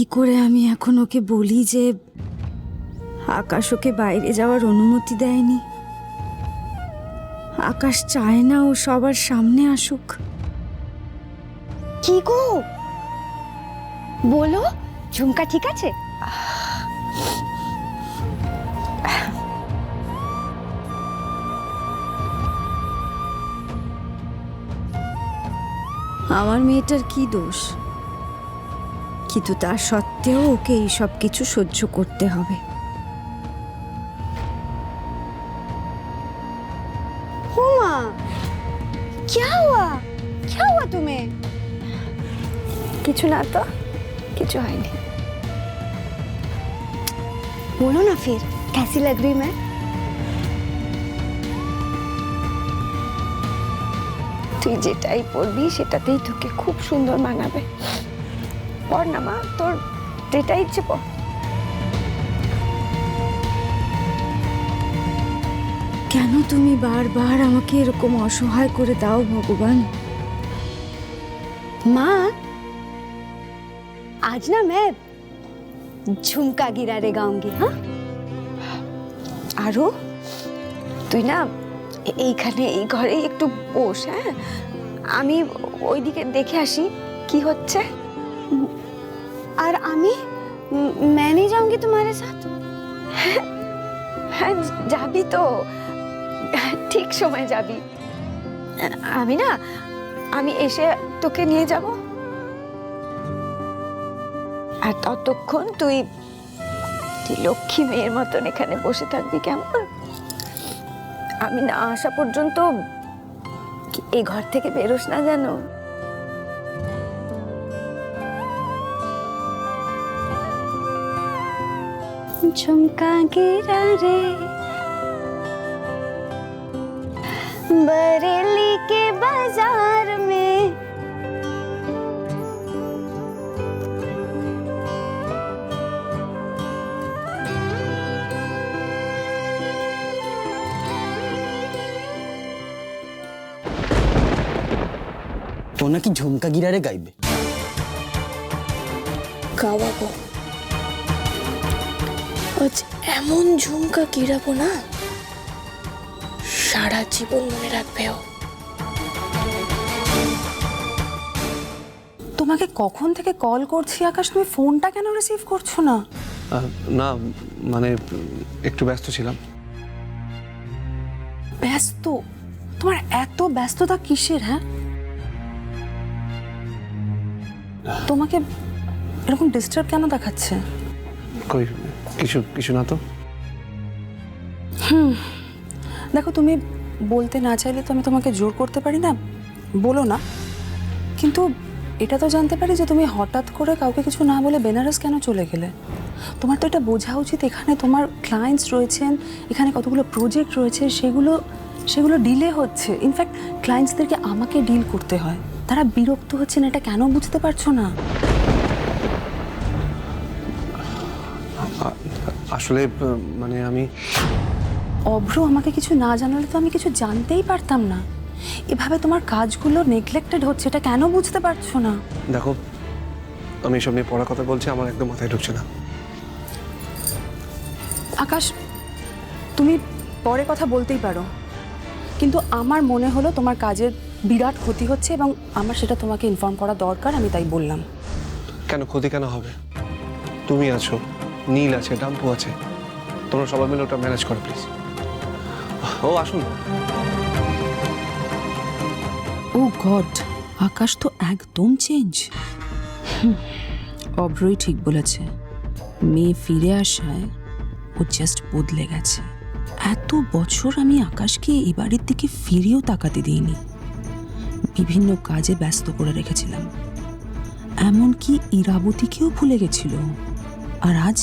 কি করে আমি এখন ওকে বলি যে আকাশ ওকে বাইরে যাওয়ার অনুমতি দেয়নি? আকাশ চায় না ও সবার সামনে আসুক। কি গো বলো, ঝুমকা ঠিক আছে? আমার মেয়েটার কি দোষ? কিন্তু তা সত্ত্বেও ওকে এই সব কিছু সহ্য করতে হবে। হুমা, क्या हुआ? क्या हुआ तुम्हें? কিছু না তো, কিছু হয়নি। बोलो ना फिर, कैसी लग रही मैं? তুই যেটাই পরবি সেটাতেই তোকে খুব সুন্দর মানাবে। পর না মা, তোর যেটা ইচ্ছে পর। কেন তুমি বারবার আমাকে এরকম অসহায় করে দাও ভগবান? माँ, आज ना मैं झुमका गिरा रे गाऊंगी। हाँ, আরো তুই না এইখানে এই ঘরে একটু বস। হ্যাঁ, আমি ওইদিকে দেখে আসি কি হচ্ছে। और आमी, मैं नहीं जाऊंगी तुम्हारे साथ। হ্যাঁ, যাবি তো, ঠিক সময় যাবি। আমি না, আমি এসে তোকে নিয়ে যাব। আর ততক্ষণ তুই লক্ষ্মী মেয়ের মতন এখানে বসে থাকবি, কেমন? আমি না আসা পর্যন্ত এই ঘর থেকে বেরোস না যেন। झुमका गिरा रे बरेली के बाजार में, ও নাকি ঝুমকা গিরারে গাইবে। গাওয়াবো, আজ এমন ঝুমকা গিরাবো না, সারা জীবন মনে রাখবে ও। তোমাকে কখন থেকে কল করছি আকাশ, তুমি ফোনটা কেন রিসিভ করছো না? না মানে একটু ব্যস্ত ছিলাম। ব্যস্ত? তোমার এত ব্যস্ততা কিসের? হ্যাঁ, তোমাকে এরকম ডিস্টার্ব কেন দেখাচ্ছে? কই কিছু কিছু না তো। দেখো, তুমি বলতে না চাইলে তো আমি তোমাকে জোর করতে পারি না, বলো না। কিন্তু এটা তো জানতে পারি যে তুমি হঠাৎ করে কাউকে কিছু না বলে বেনারস কেন চলে গেলে। তোমার তো এটা বোঝা উচিত, এখানে তোমার ক্লায়েন্টস রয়েছেন, এখানে কতগুলো প্রজেক্ট রয়েছে, সেগুলো ডিলে হচ্ছে। ইনফ্যাক্ট ক্লায়েন্টসদেরকে আমাকে ডিল করতে হয়, তারা বিরক্ত হচ্ছেন, এটা কেন বুঝতে পারছো না? আসলে মানে আমি অভ্র আমাকে কিছু না জানালে তো আমি কিছু জানতেই পারতাম না। এভাবে তোমার কাজগুলো নেগলেক্টেড হচ্ছে, এটা কেন বুঝতে পারছো না? দেখো, আমি এসব নিয়ে পড়ার কথা বলছি, আমার একদম মাথায় ঢুকছে না। আকাশ, তুমি পরে কথা বলতেই পারো, কিন্তু আমার মনে হলো তোমার কাজের বিরাট ক্ষতি হচ্ছে এবং আমার সেটা তোমাকে ইনফর্ম করা দরকার, আমি তাই বললাম। কেন ক্ষতি কেন হবে? তুমি আছো, নীল আছে, ডাম্পু আছে, তোমরা সবাই মিলে ওটা ম্যানেজ করো প্লিজ। ও আসুন। ও গড, আকাশ তো একদম চেঞ্জ। অভ্রই ঠিক বলেছে, মেয়ে ফিরে আসায় ও জাস্ট বদলে গেছে। এত বছর আমি আকাশকে এই বাড়ির দিকে ফিরেও তাকাতে দিইনি, বিভিন্ন কাজে ব্যস্ত করে রেখেছিলাম, এমনকি ইরাবতীকেও ভুলে গেছিল। আর আজ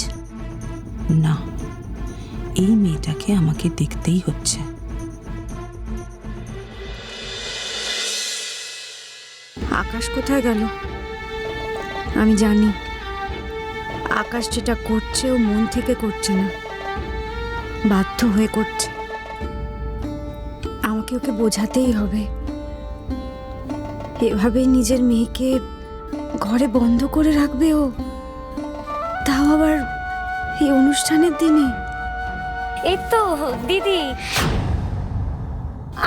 না, এই মেয়েটাকে আমাকে দেখতেই হচ্ছে। আকাশ কোথায় গেল? আমি জানি আকাশ যেটা করছে ও মন থেকে করছে না, বাধ্য হয়ে করছে। আমাকে ওকে বোঝাতেই হবে। এভাবেই নিজের মেয়েকে ঘরে বন্ধ করে রাখবে ও? তাও আবার এই অনুষ্ঠানের দিনে। এই তো দিদি,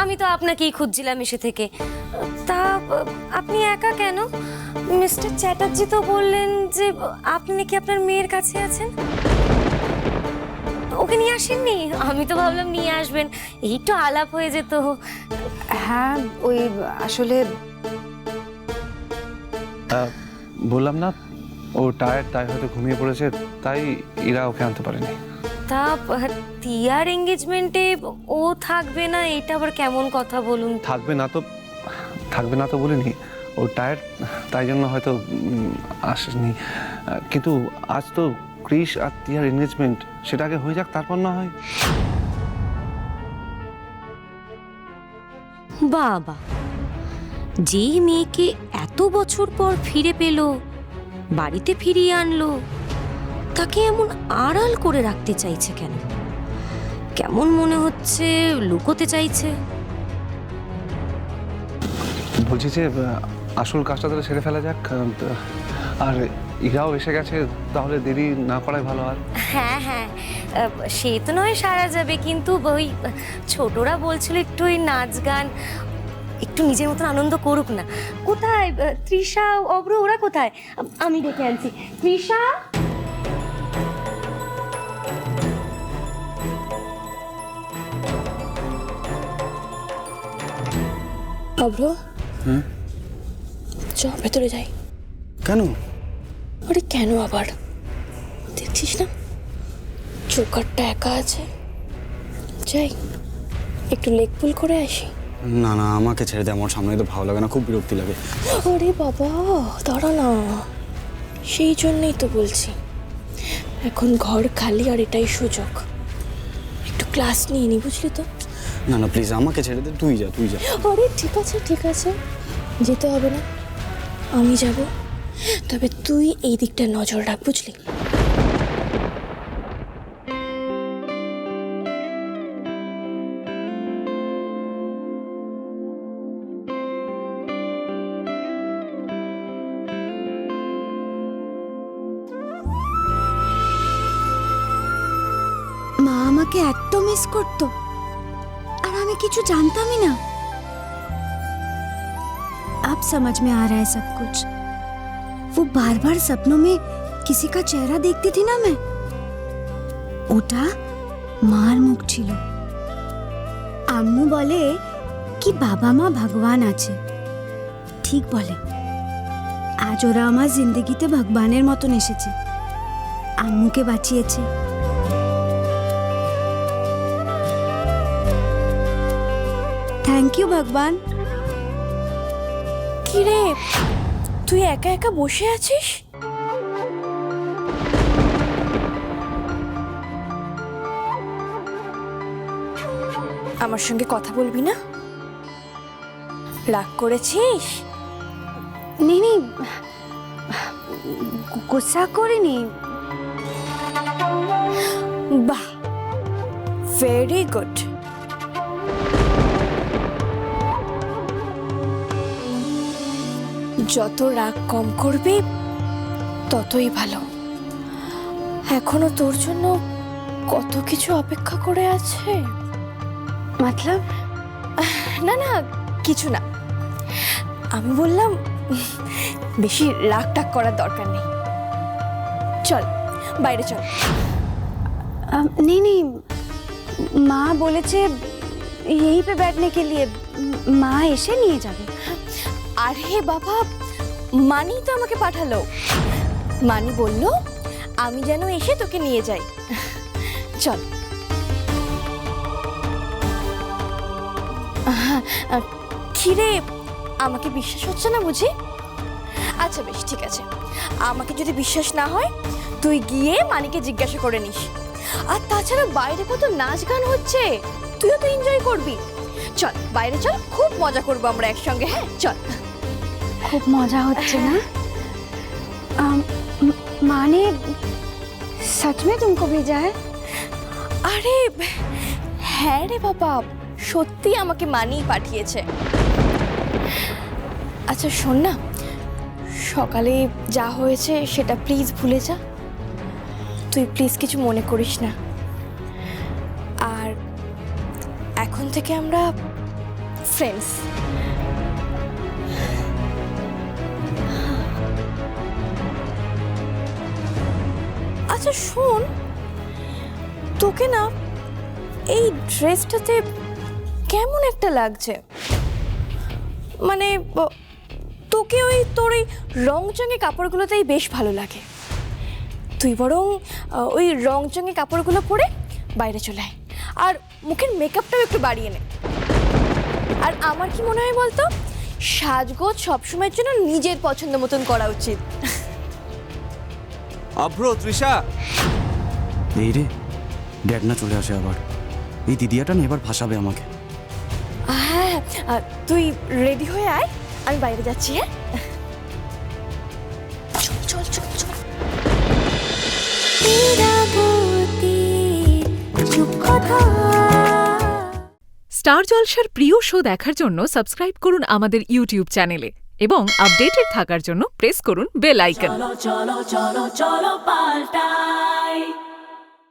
আমি তো আপনাকেই খুঁজছিলাম এসে থেকে। তা আপনি একা কেন? মিস্টার চ্যাটার্জি তো বললেন যে আপনি নাকি আপনার মেয়ের কাছে আছেন। ওকে নিয়ে আসেননি? আমি তো ভাবলাম নিয়ে আসবেন, এই তো আলাপ হয়ে যেত। হ্যাঁ, ওই আসলে বললাম না, ও টায়ার্ড, তাই হয়তো ঘুমিয়ে পড়েছে, তাই ইরা ওকে আনতে পারেনি। তা টিয়ার এঙ্গেজমেন্টে ও থাকবে না, এটা আবার কেমন কথা বলুন। থাকবে না তো বলিনি, ও টায়ার্ড, তাই জন্য হয়তো আসেনি। কিন্তু আজ তো ক্রিস আর টিয়ার এনগেজমেন্ট, সেটা আগে হয়ে যাক, তারপর না হয়। বাবা, যেই মেয়েকে এত বছর পর ফিরে পেল, বাড়িতে ফিরিয়ে আনলো, তাকে এমন আড়াল করে রাখতে চাইছে কেন? কেমন মনে হচ্ছে লুকোতে চাইছে। বলছি যে আসল কাজটা তাহলে সেরে ফেলা যাক, আর ইরাও এসে গেছে, তাহলে দেরি না করাই ভালো। আর হ্যাঁ হ্যাঁ, সে তো নয় সারা যাবে, কিন্তু ওই ছোটরা বলছিল একটু ওই নাচ গান, একটু নিজের মতন আনন্দ করুক না। কোথায় তৃষা, অব্র, ওরা কোথায়? আমি ডেকে আনছি। তৃষা, অভ্র, চ ভেতরে যাই। কেন? আরে কেন আবার? দেখছিস না জোকারটা একা আছে, যাই একটু লেগ পুল করে আসি। না না, আমাকে ছেড়ে দে, আমার সামনে তো ভালো লাগে না, খুব বিরক্তি লাগে। আরে বাবা দাঁড়া না, সেই জন্যই তো বলছি, এখন ঘর খালি আর এটাই সুযোগ, একটু ক্লাস নিয়ে নি, বুঝলি তো? না না প্লিজ, আমাকে ছেড়ে দে, তুই যা। আরে ঠিক আছে, যেতে হবে না, আমি যাব, তবে তুই এই দিকটা নজর রাখ, বুঝলি? মা আমাকে এত মিস করতো আর আমি কিছু জানতামই না। अब समझ में आ रहा है सब कुछ। वो बार बार सपनों में किसी का चेहरा देखती थी ना मैं, ওটা মার মুখ ছিল। আম্মু বলে কি বাবা মা ভগবান আছে, ঠিক বলে। আজ ওরা আমার জিন্দগিতে ভগবানের মতন এসেছে, আম্মুকে বাঁচিয়েছে। থ্যাংক ইউ ভগবান। কি রে, তুই একা একা বসে আছিস? আমার সঙ্গে কথা বলবি না? রাগ করেছিস? নেই, গুসা করিনি। বাহ, ভেরি গুড। যত রাগ কম করবি ততই ভালো। এখনো তোর জন্য কত কিছু অপেক্ষা করে আছে। মতলব? না না, কিছু না, আমি বললাম বেশি রাগ টাগ করার দরকার নেই, চল বাইরে চল। नहीं, মা বলেছে यहीं पे बैठने के लिए, মা এসে নিয়ে যাবে। আরে বাবা, মানি তো আমাকে পাঠালো, মানি বলল আমি যেন এসে তোকে নিয়ে যাই, চল। খিরে, আমাকে বিশ্বাস হচ্ছে না বুঝি? আচ্ছা বেশ, ঠিক আছে, আমাকে যদি বিশ্বাস না হয় তুই গিয়ে মানিকে জিজ্ঞাসা করে নিস। আর তাছাড়া বাইরে কত নাচ গান হচ্ছে, তুইও তো এনজয় করবি। চল বাইরে চল, খুব মজা করবো আমরা একসঙ্গে। হ্যাঁ চল। খুব মজা হচ্ছে না? माँ ने सच में तुमको भेजा है? আরে হ্যাঁ রে বাবা, সত্যি আমাকে মানিয়ে পাঠিয়েছে। আচ্ছা শোন না, সকালে যা হয়েছে সেটা প্লিজ ভুলে যা। তুই প্লিজ কিছু মনে করিস না। আর এখন থেকে আমরা ফ্রেন্ডস। আচ্ছা শোন, তোকে না এই ড্রেসটাতে কেমন একটা লাগছে, মানে তোকে ওই তোর ওই রংচঙে কাপড়গুলোতেই বেশ ভালো লাগে। তুই বরং ওই রংচঙে কাপড়গুলো পরে বাইরে চলে আয়, আর মুখের মেকআপটাও একটু বাড়িয়ে নে। আর আমার কি মনে হয় বলতো, সাজগোজ সবসময়ের জন্য নিজের পছন্দ মতন করা উচিত। আভ্র, তৃষা, এই রে ড্যাড না চলে আসে আবার। এই দিদিয়াটা না এবার ভাসাবে আমাকে। হ্যাঁ, তুই রেডি হয়ে আয়, আমি বাইরে যাচ্ছি। হ্যাঁ, চল চল চল চল। স্টার জলসার প্রিয় শো দেখার জন্য সাবস্ক্রাইব করুন আমাদের ইউটিউব চ্যানেলে এবং আপডেটেড থাকার জন্য প্রেস করুন বেল আইকন। চলো চলো চলো চলো পাল্টাই।